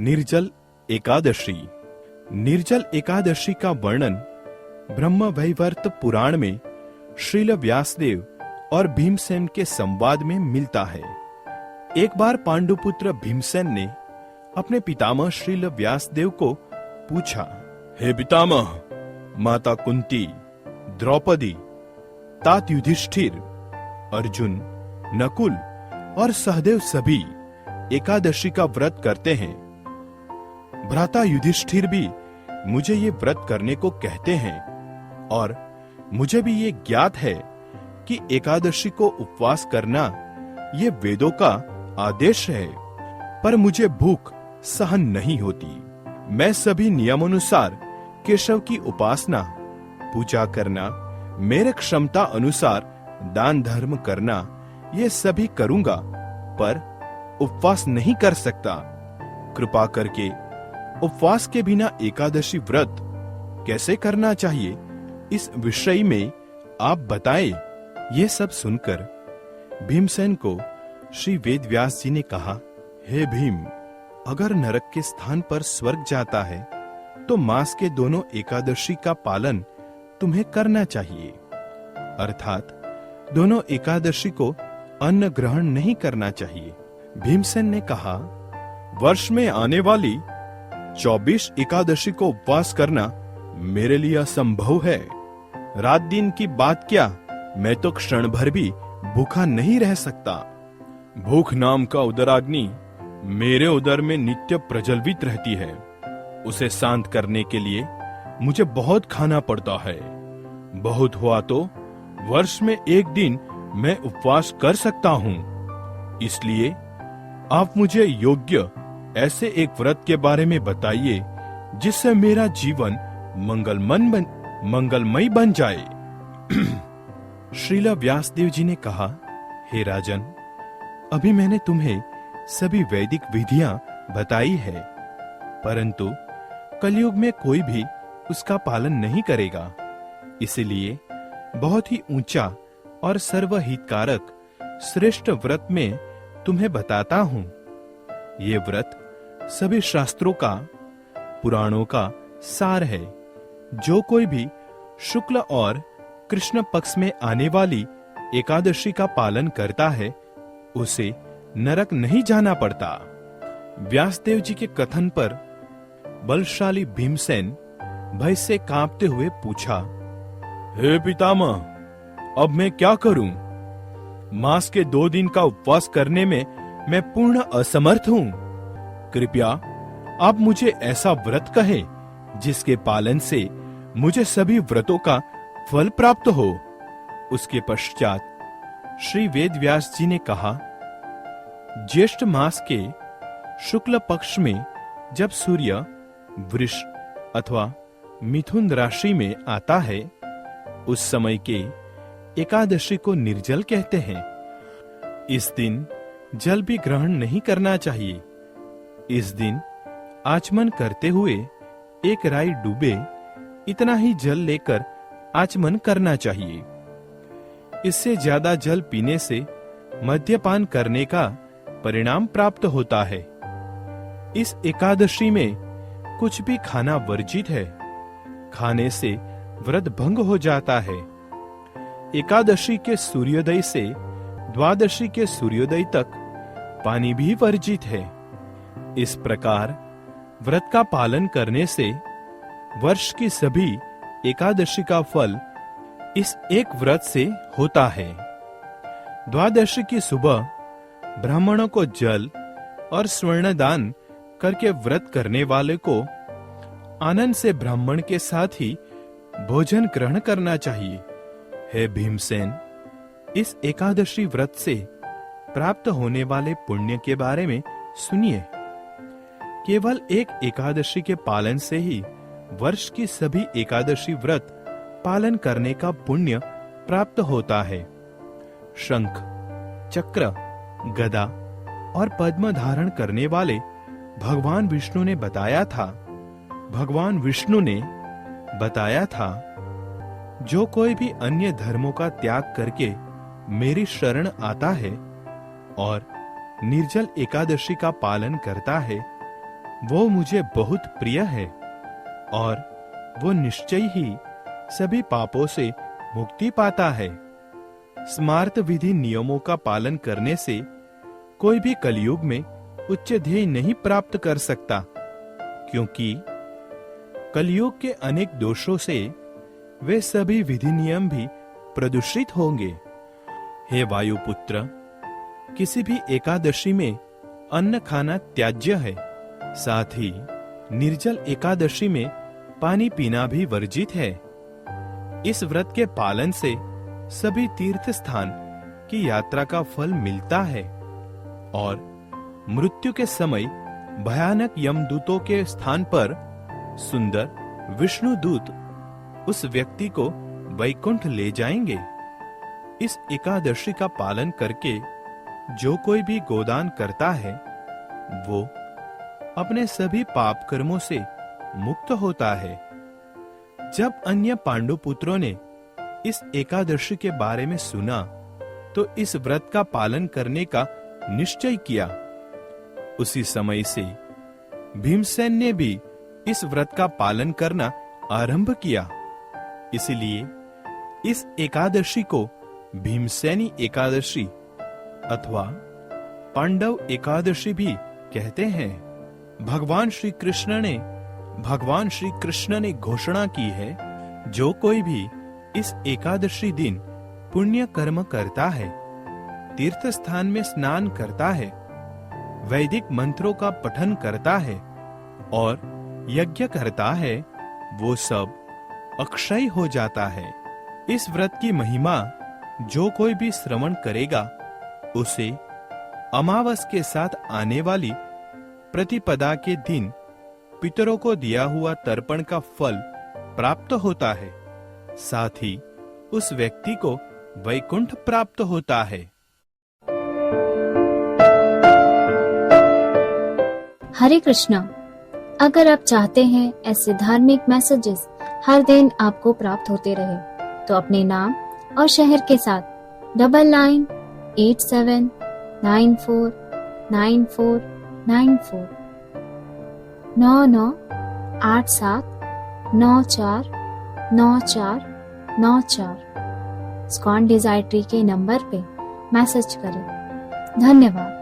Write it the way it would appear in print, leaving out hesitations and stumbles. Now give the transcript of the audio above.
निर्जल एकादशी। निर्जल एकादशी का वर्णन ब्रह्म वैवर्त पुराण में श्रील व्यासदेव और भीमसेन के संवाद में मिलता है। एक बार पांडुपुत्र भीमसेन ने अपने पितामह श्रील व्यासदेव को पूछा, हे पितामह, माता कुंती, द्रौपदी, तात युधिष्ठिर, अर्जुन, नकुल और सहदेव सभी एकादशी का व्रत करते हैं। भ्राता युधिष्ठिर भी मुझे ये व्रत करने को कहते हैं और मुझे भी ये ज्ञात है कि एकादशी को उपवास करना ये वेदों का आदेश है, पर मुझे भूख सहन नहीं होती। मैं सभी नियमानुसार केशव की उपासना, पूजा करना, मेरे क्षमता अनुसार दान धर्म करना, ये सभी करूंगा, पर उपवास नहीं कर सकता। कृपा करके उपवास के बिना एकादशी व्रत कैसे करना चाहिए, इस विषय में आप बताएं। ये सब सुनकर भीमसेन को श्री वेदव्यास जी ने कहा, हे भीम, अगर नरक के स्थान पर स्वर्ग जाता है तो मास के दोनों एकादशी का पालन तुम्हें करना चाहिए, अर्थात दोनों एकादशी को अन्न ग्रहण नहीं करना चाहिए। भीमसेन ने कहा, वर्ष में आने वाली 24 एकादशी को उपवास करना मेरे लिए असंभव है। रात दिन की बात क्या, मैं तो क्षण भर भी भूखा नहीं रह सकता। भूख नाम का उदराग्नि मेरे उदर में नित्य प्रज्वलित रहती है। उसे शांत करने के लिए मुझे बहुत खाना पड़ता है। बहुत हुआ तो वर्ष में एक दिन मैं उपवास कर सकता हूँ। इसलिए आप मुझे योग्य ऐसे एक व्रत के बारे में बताइए जिससे मेरा जीवन मंगलमय बन जाए। श्रील व्यासदेव जी ने कहा, हे राजन, अभी मैंने तुम्हें सभी वैदिक विधियां बताई है, परंतु कलयुग में कोई भी उसका पालन नहीं करेगा। इसलिए बहुत ही ऊंचा और सर्वहितकारक श्रेष्ठ व्रत में तुम्हें बताता हूं। ये व्रत सभी शास्त्रों का, पुराणों का सार है। जो कोई भी शुक्ल और कृष्ण पक्ष में आने वाली एकादशी का पालन करता है, उसे नरक नहीं जाना पड़ता। व्यासदेव जी के कथन पर बलशाली भीमसेन भय से कांपते हुए पूछा, हे पितामह, अब मैं क्या करूं? मास के 2 दिन का उपवास करने में मैं पूर्ण असमर्थ हूं। कृपया आप मुझे ऐसा व्रत कहें जिसके पालन से मुझे सभी व्रतों का फल प्राप्त हो। उसके पश्चात श्री वेदव्यास जी ने कहा, ज्येष्ठ मास के शुक्ल पक्ष में जब सूर्य वृष अथवा मिथुन राशि में आता है, उस समय के एकादशी को निर्जल कहते हैं। इस दिन जल भी ग्रहण नहीं करना चाहिए। इस दिन आचमन करते हुए एक राई डूबे इतना ही जल लेकर आचमन करना चाहिए। इससे ज्यादा जल पीने से मद्यपान करने का परिणाम प्राप्त होता है। इस एकादशी में कुछ भी खाना वर्जित है। खाने से व्रत भंग हो जाता है। एकादशी के सूर्योदय से द्वादशी के सूर्योदय तक पानी भी वर्जित है। इस प्रकार व्रत का पालन करने से वर्ष की सभी एकादशी का फल इस एक व्रत से होता है। द्वादशी की सुबह ब्राह्मणों को जल और स्वर्ण दान करके व्रत करने वाले को आनंद से ब्राह्मण के साथ ही भोजन ग्रहण करना चाहिए। हे भीमसेन, इस एकादशी व्रत से प्राप्त होने वाले पुण्य के बारे में सुनिए। केवल एक एकादशी के पालन से ही वर्ष की सभी एकादशी व्रत पालन करने का पुण्य प्राप्त होता है। शंख, चक्र, गदा और पद्म धारण करने वाले भगवान विष्णु ने बताया था, जो कोई भी अन्य धर्मों का त्याग करके मेरी शरण आता है और निर्जल एकादशी का पालन करता है, वो मुझे बहुत प्रिय है और वो निश्चय ही सभी पापों से मुक्ति पाता है। स्मार्त विधि नियमों का पालन करने से कोई भी कलयुग में उच्च ध्येय नहीं प्राप्त कर सकता, क्योंकि कलयुग के अनेक दोषों से वे सभी विधि नियम भी प्रदूषित होंगे। हे वायुपुत्र, किसी भी एकादशी में अन्न खाना त्याज्य है। साथ ही निर्जल एकादशी में पानी पीना भी वर्जित है। इस व्रत के पालन से सभी तीर्थ स्थान की यात्रा का फल मिलता है और मृत्यु के समय भयानक यमदूतों के स्थान पर सुंदर विष्णु दूत उस व्यक्ति को वैकुंठ ले जाएंगे। इस एकादशी का पालन करके जो कोई भी गोदान करता है वो अपने सभी पाप कर्मों से मुक्त होता है। जब अन्य पांडु पुत्रों ने इस एकादशी के बारे में सुना तो इस व्रत का पालन करने का निश्चय किया। उसी समय से भीमसेन ने भी इस व्रत का पालन करना आरंभ किया। इसलिए इस एकादशी को भीमसेनी एकादशी अथवा पांडव एकादशी भी कहते हैं। भगवान श्री कृष्ण ने घोषणा की है, जो कोई भी इस एकादशी दिन पुण्य कर्म करता है, तीर्थ स्थान में स्नान करता है, वैदिक मंत्रों का पठन करता है और यज्ञ करता है, वो सब अक्षय हो जाता है। इस व्रत की महिमा जो कोई भी श्रवण करेगा उसे अमावस के साथ आने वाली प्रतिपदा के दिन पितरों को दिया हुआ तर्पण का फल प्राप्त होता है। साथ ही उस व्यक्ति को वैकुंठ प्राप्त होता है। हरे कृष्णा। अगर आप चाहते हैं ऐसे धार्मिक मैसेजेस हर दिन आपको प्राप्त होते रहे, तो अपने नाम और शहर के साथ 9987949494 9987949494 स्कॉन डिजायर ट्री के नंबर पे मैसेज करें। धन्यवाद।